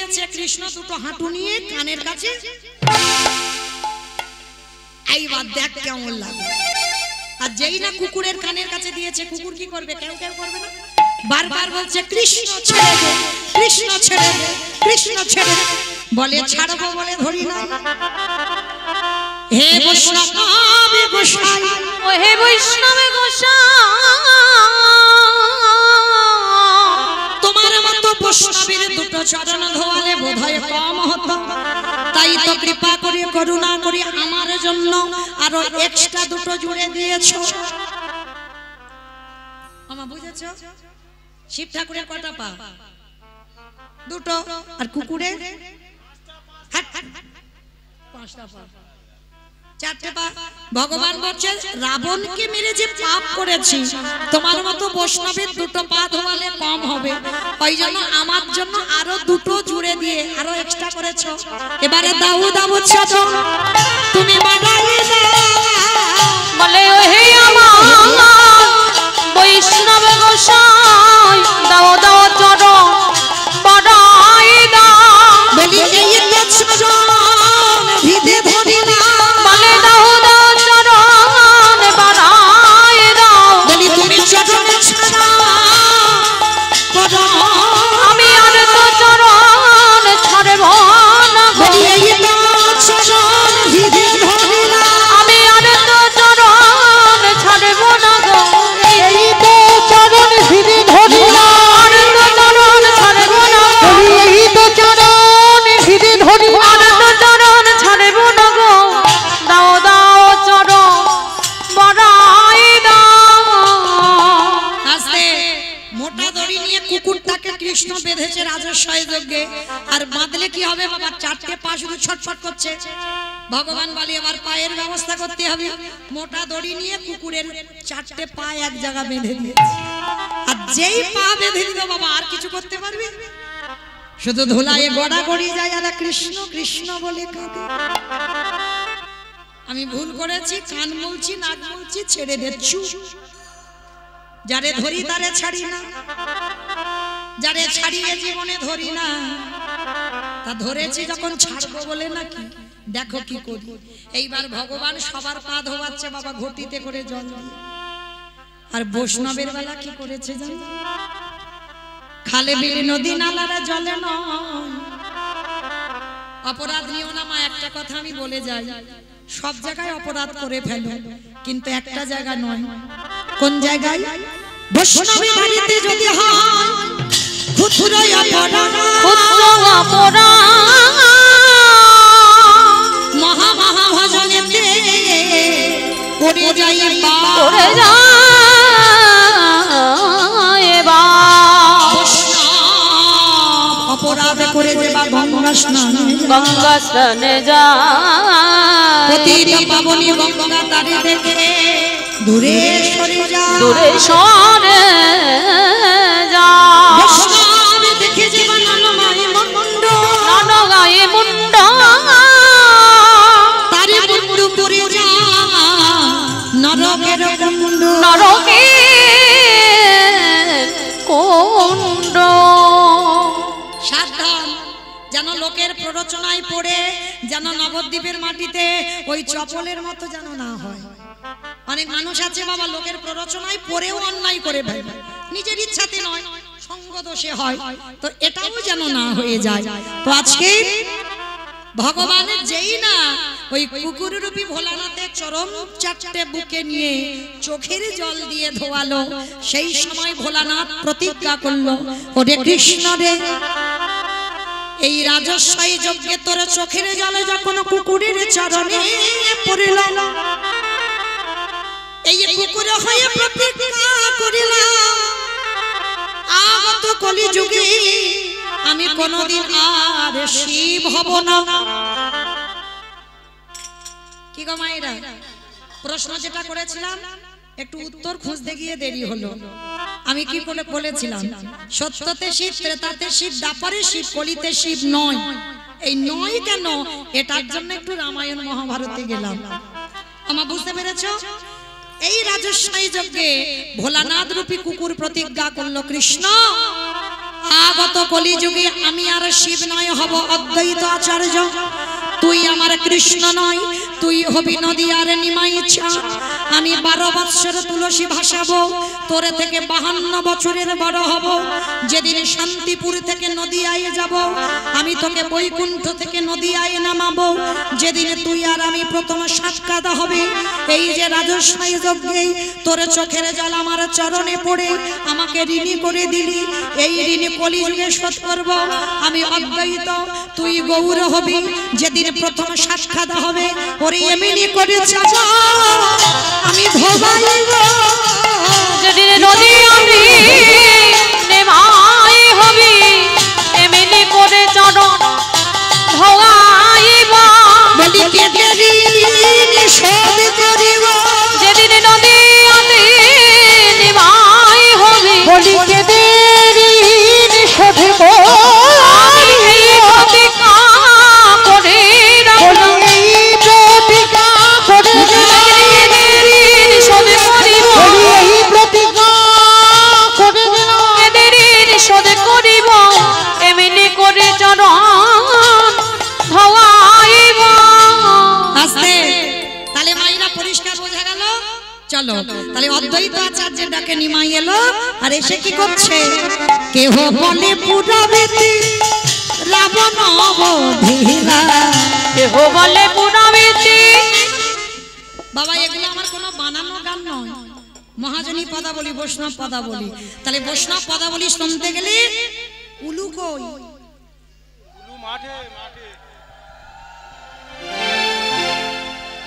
দিয়েছে কৃষ্ণ দুটো হাঁটু নিয়ে কানের কাছে। এইবার দেখ কেমন লাগে। আর যেই না কুকুরের কানের কাছে দিয়েছে, কুকুর কি করবে? কেউ কেউ করবে না, বারবার বলছে কৃষ্ণ ছেড়ে দে, কৃষ্ণ ছেড়ে দে, কৃষ্ণ ছেড়ে দে। বলে ছাড়বো বলে ধরি না। হে বৈষ্ণব গোসাই, ও হে বৈষ্ণব গোসাই, তোমার মতো বৈষ্ণবের দুটো চরণ ধোয়ালে বোধহয় কম হতো, তাই তো কৃপা করে করুণা করে আমার জন্য আরো এক্সট্রা দুটো জুড়ে দিয়েছো। মামা বুঝেছো? শিব ঠাকুরের কটা পা? দুটো। আর কুকুরের 5টা পা, 4টে পা। ভগবান বলছেন রাবণকে মেরে যে পাপ করেছি, তোমার মতো বৈষ্ণবের দুটো পা ধোয়ালে কম হবে, ওই জন্য আমার জন্য আরো দুটো জুড়ে দিয়ে আরো এক্সট্রা করেছো। এবারে দাও দাও চরণ তুমি বাড়াই দাও। বলে ও হে আমার বৈষ্ণব গোসাই, দাও দাও চরণ বাড়াই দাও। বলি এই চরণ ভিদে ধরি না। বলে দাও দাও চরণ বাড়াই দাও। বলি তুমি চরণ ছাড়া আমি আর তো চরণ ছাড়ব না। বলি এই চরণ ভিদে ধরি না। আমি আর তো চরণ ছাড়ব না গো। এই তো চরণ ভিদে ধরি না। আর তো চরণ ছাড়ব না। এই তো চরণ ভিদে ধরি না। আর তো চরণ ছাড়ব না গো। দাও দাও চরণ বাড়াই দাও। আস্তে মোটা দড়ি নিয়ে কুকুরটাকে কৃষ্ণ বেঁধেছে রাজস্বয় যজ্ঞে। আর বাঁধলে কি হবে বাবা? 4টে পা শুধু ছটফট করছে। ভগবান বলে এবার পায়ের ব্যবস্থা করতে হবে। মোটা দড়ি নিয়ে কুকুরের 4টে পা এক জায়গা বেঁধে দিয়েছে। আর যেই পা বেঁধে দিল বাবা, আর কিছু করতে পারবে? শুধু ধুলায় গড়া গড়ি যায় আর কৃষ্ণ কৃষ্ণ বলে কাঁদে। আমি ভুল করেছি, কান মুলছি, নাক মুলছি, ছেড়ে দিচ্ছি। যারে ধরি তারে ছাড়ি না, যারে ছাড়িয়ে জীবনে ধরি না। তা ধরেছি যখন ছাড়বো বলে নাকি? দেখো কি করি। এইবার ভগবান সবার পা ধোয়াচ্ছে বাবা ঘটিতে করে জল দিয়ে। আর বৈষ্ণবের বেলা কি করেছে জানো? খালে বিলে নদী নালারা জলে নয়। অপরাধ নিও না মা, একটা কথা আমি বলে যাই, সব জায়গায় অপরাধ করে ফেলো, কিন্তু একটা জায়গা নয়। কোন জায়গায়? বৈষ্ণবের বাড়িতে যদি হয় ক্ষুদ্র অপরাধ, ক্ষুদ্র অপরাধ মহা মহা ভজনেতে পড়ে যাই করে যায় বা। অপরাধ করে যে বা গঙ্গা স্নানে, গঙ্গা স্নানে যায়। প্রতিটা পাবনী গঙ্গা তারে দেখে দূরে সরে যায়, দূরে সরে যায়। বৈষ্ণব দেখে যে বা ননগায়ে মুন্ড, ননগায়ে মুন্ড তারে মুন্ডু পড়ে যায় নরকের কুণ্ড, নরকের কুণ্ড। সাবধান যেন লোকের প্ররোচনায় পড়ে যেন নবদ্বীপের মাটিতে ওই চপলের মতো যেন না হয়। অনেক মানুষ আছে বাবা লোকের প্ররোচনায় পড়েও অন্যায় করে ফেলে, নিজের ইচ্ছাতে নয়, সঙ্গ দোষে হয়। তো এটাও যেন না হয়ে যায়। তো আজকে ভগবানের যেই না ওই কুকুর রূপী ভোলানাথের চরম 4টে বুকে নিয়ে চোখের জল দিয়ে ধোয়ালো, সেই সময় ভোলানাথ প্রতিজ্ঞা করলো, ওরে কৃষ্ণ রে, এই রাজস্বই যজ্ঞে তোর চোখের জলে যখন কুকুরের চরণে পড়িল, এই কুকুর হয়ে প্রতিজ্ঞা করিলাম, আগত কলি যুগে আমি কোনদিন আর শিব হব না। কি গো মায়েরা, প্রশ্ন যেটা করেছিলাম একটু উত্তর খুঁজতে গিয়ে দেরি হলো। আমি কি করে বলেছিলাম সত্যতে শিব, ত্রেতাতে শিব, দ্বাপরে শিব, কলিতে শিব নয়। এই নয় কেন, এটার জন্য একটু রামায়ণ মহাভারতে গেলাম। আমার বুঝতে পেরেছো? এই রাজস্বই যজ্ঞে ভোলানাথ রূপী কুকুর প্রতিজ্ঞা করলো, কৃষ্ণ আগত কলিযুগে আমি আর শিব নয় হব অদ্বৈত আচার্য। তুই আমার কৃষ্ণ নয়, তুই হবি নদী আর নিমাই চাঁদ। আমি 12 বৎসর তুলসী ভাসাবো, তোরে থেকে 52 বছরের বড় হব। যেদিন শান্তিপুর থেকে নদিয়ায় যাব, আমি তোকে বৈকুণ্ঠ থেকে নদিয়ায় নামাবো। যেদিন তুই আর আমি প্রথম সাক্ষাৎ হবে, এই যে রাজস্বাই যজ্ঞে তোর চোখের জল আমার চরণে পড়ে আমাকে ঋণী করে দিলি, এই ঋণ কলিযুগে শোধ করব। আমি অদ্বৈত, তুই গৌর হবি। যেদিন প্রথম সাক্ষাৎ হবে, ওরে এমনি করে চাচা আমি ভবাইব। যেদিন নদী আমি নেমাই হবি, এমনি করে চরণ ভগাইব। বলি কেটে ঋণ শোধ করিব। যেদিন নদী আমি নেমাই হবি, বলি কেটে ঋণ শোধ আমি এই প্রতিজ্ঞা করে রাখলাম। এই প্রতিজ্ঞা করে ঋণ শোধ করিব, এই প্রতিজ্ঞা করে দিলাম। ঋণ শোধ করিব, এমনি করে চরণ ভগাইব। আস্তে তাহলে মাইরা পরিষ্কার বোঝা গেল। চলো তাহলে অদ্বৈত আচার্যের ডাকে নিমাই এলো, আর এসে কি করছে? কেহ বলে পুরাবেতি রাবণ অবধিরা। কেহ বলে পুরাবেতি। বাবা এগুলো আমার কোনো বানানো গান নয়, মহাজনী পদাবলী, বৈষ্ণব পদাবলী। তাহলে বৈষ্ণব পদাবলী শুনতে গেলে উলু কই?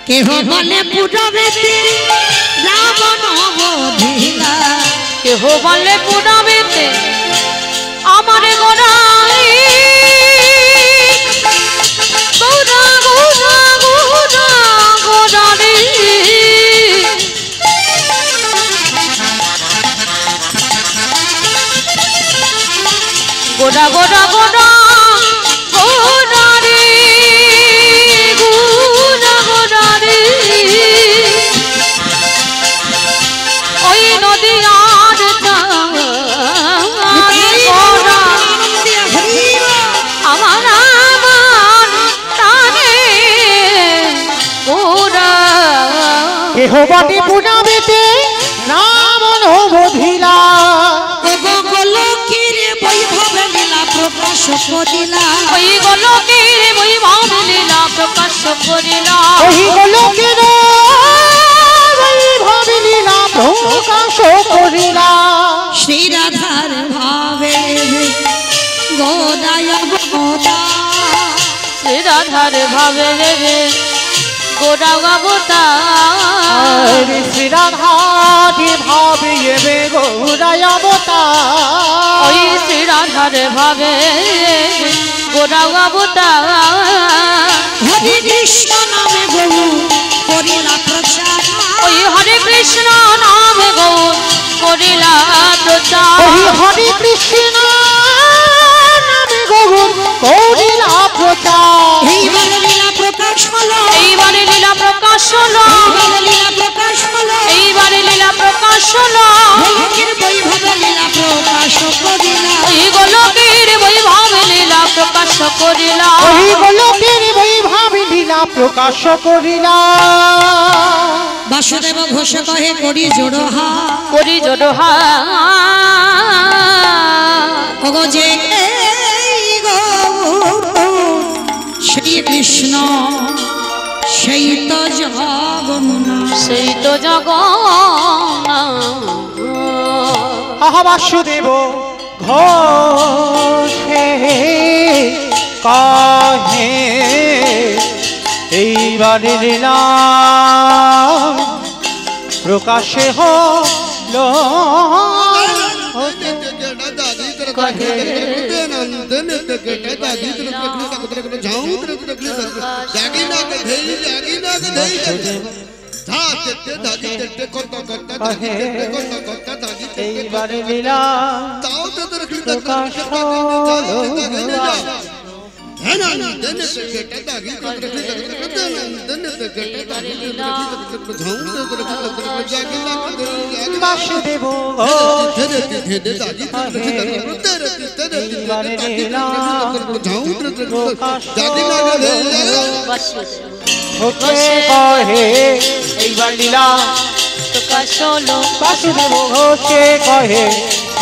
কেহ বলে পুরাবেতি রাবণ অবধিরা। কেহ বলে পুরাবেতি আমার গোড়াই, গোড়া গোড়া গোড়া গোড়ারি। গোড়া গোড়া গোড়া গোড়ারি, গোড়া গোড়ারি। ওই নদীয়ার গোড়া আমার আমার টানে গোড়া। কেহ বটে পুরাবেতে রাবণ অবধিরা। গোলকের বৈভব লীলা প্রকাশ করিলা। ওই গোলকের বৈভব লীলা প্রকাশ করিলা। ওই গোলকের বৈভব লীলা প্রকাশ করিলা। শ্রী রাধার ভাবে গোদায় গোদা। শ্রী রাধার ভাবে রে গোড়া গাবতা। শ্রী রাধাটি ভাবে এবে গৌরায় অবতার। ওই শ্রী রাধার ভাবে গোড়া গাবতা। হরে কৃষ্ণ নামে গৌ করিলা প্রচার। ওই হরে কৃষ্ণ নামে গৌর করিলা প্রচার। ওই হরে কৃষ্ণ নামে গৌর করিলা প্রচার। এইবারে লীলা প্রকাশ হলো, এইবারে লীলা প্রকাশ হলো, এইবারে লীলা প্রকাশ হলো। এইবারে লীলা প্রকাশ হলো। গোলকের বৈভব লীলা প্রকাশ করিলা। ওই গোলকের বৈভব লীলা প্রকাশ করিলা। ওই গোলকের বৈভব লীলা প্রকাশ করিলা। বাসুদেব ঘোষ কহে করি জোড়হা। করি জোড়হা ওগো যে এই গো শ্রী কৃষ্ণ সেই তো জগন্নাথ। সেই তো জগন্নাথ। আহা বাসুদেব ঘোষে কাহে এইবারে লীলা প্রকাশে হলো। এইবারে লীলা প্রকাশ হলো। বাসুদেব কহে এইবার লীলা প্রকাশ হলো বাসুদেব ঘোষে কহে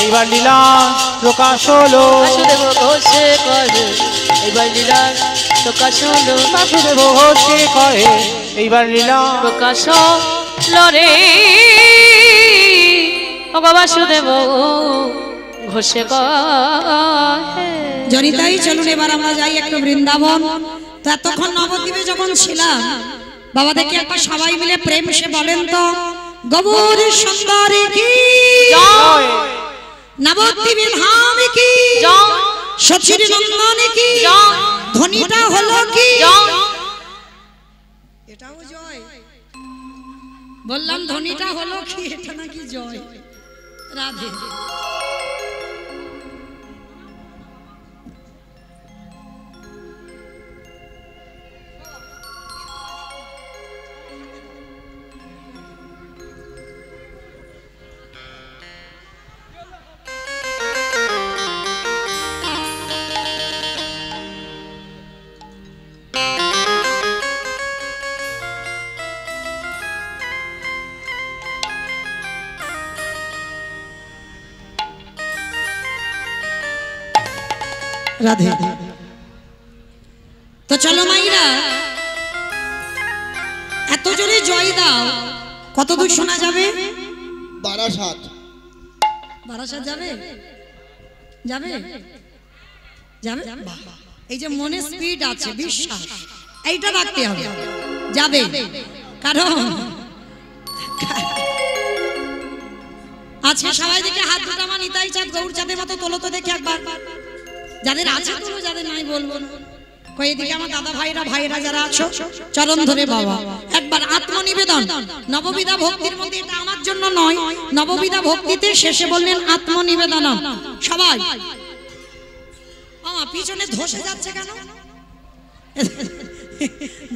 এইবার লীলা প্রকাশ হলো বাসুদেব ঘোষে কহে এইবার লীলা প্রকাশ হলো বাসুদেব ঘোষে কহে এইবার লীলা প্রকাশ হলো রে ও বাসুদেব ঘোষে কহে। জনিতাই চলুন এবার আমরা যাই একটু বৃন্দাবন। তো এতক্ষণ নবদ্বীপে যখন ছিলাম বাবা দেখি একবার সবাই মিলে প্রেম সে বলেন তো গৌর সুন্দরী কি জয় নবদ্বীপে ধাম কি জয় সচির নন্দন কি জয় ধ্বনিটা হলো কি জয় এটাও জয় বললাম ধ্বনিটা হলো কি এটা নাকি জয় রাধে রাধে তো চলো মাইরা এত জোরে জয় দাও কত দূর শোনা যাবে বারাসাত বারাসাত যাবে যাবে যাবে বাহ, এই যে মনে স্পিড আছে বিশ্বাস এইটা রাখতে হবে যাবে কারণ আজকে সবাই দেখে হাত দুটো আমার নিতাই চাঁদ গৌর চাঁদের মতো তোলো তো দেখে একবার যাদের আছে তোলো যাদের নাই বলবো না কই এদিকে আমার দাদা ভাইরা যারা আছো চরণ ধরে বাবা একবার আত্মনিবেদন নববিধা ভক্তির মধ্যে এটা আমার জন্য নয় নববিধা ভক্তিতে শেষে বললেন আত্মনিবেদন সবাই পিছনে ধসে যাচ্ছে কেন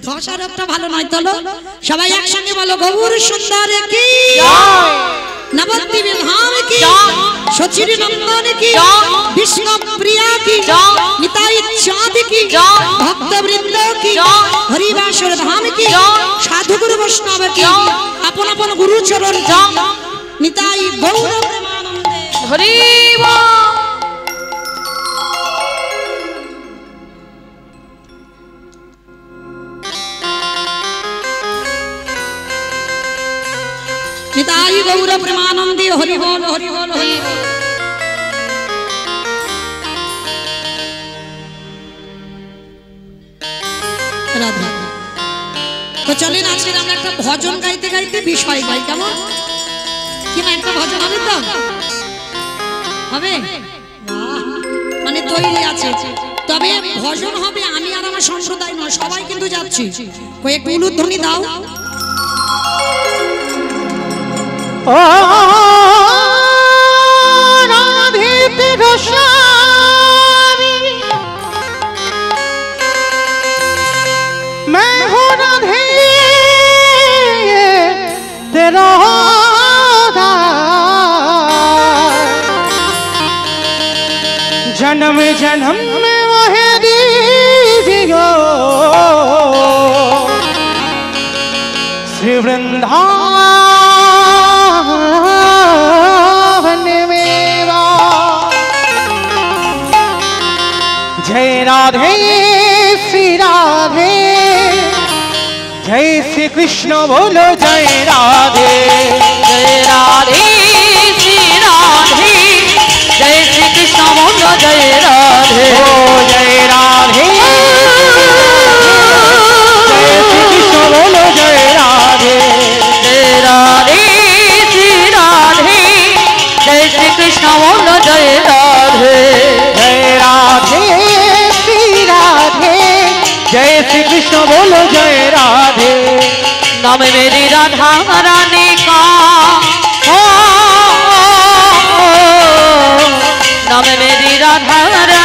ধসার একটা ভালো নয় তোলো সবাই একসঙ্গে বলো গৌর সুন্দর কি নবদ্বীপে ধাম কি সচির নন্দন কি বিষ্ণু প্রিয়া কি নিতাই চাঁদ কি ভক্তবৃন্দ কি হরিবাসর ধাম কি সাধু গুরু বৈষ্ণব কি আপন আপন গুরু চরণ নিতাই গৌর প্রেমানন্দে হরি নিতাই গৌর প্রেমানন্দে হরি বল হরি বল হরি বল রাধা তো চলেন আজকে আমরা একটা ভজন গাইতে গাইতে বিষয় গাই কেমন কি না একটা ভজন হবে তো হবে বাহ, মানে তৈরি আছে তবে ভজন হবে আমি আর আমার সম্প্রদায় নয় সবাই কিন্তু যাচ্ছি কয়েক উলুধ্বনি দাও ও রাধে তেরো স্বামী मैं हूँ राधे तेरा जन्म जन्म में वह दीजियो श्री वृंदावन मेवा जय राधे श्री राधे जय श्री कृष्ण बोलो जय राधे जय राधे श्री राधे जय श्री कृष्ण बोलो जय राधे ओ जय राधे जय श्री कृष्ण बोलो जय राधे जय राधे श्री राधे जय श्री कृष्ण बोलो जय राधे जय राधे श्री राधे जय श्री कृष्ण बोलो जय राधे नाम मेरी राधा रानी का हो नाम मेरी राधा रानी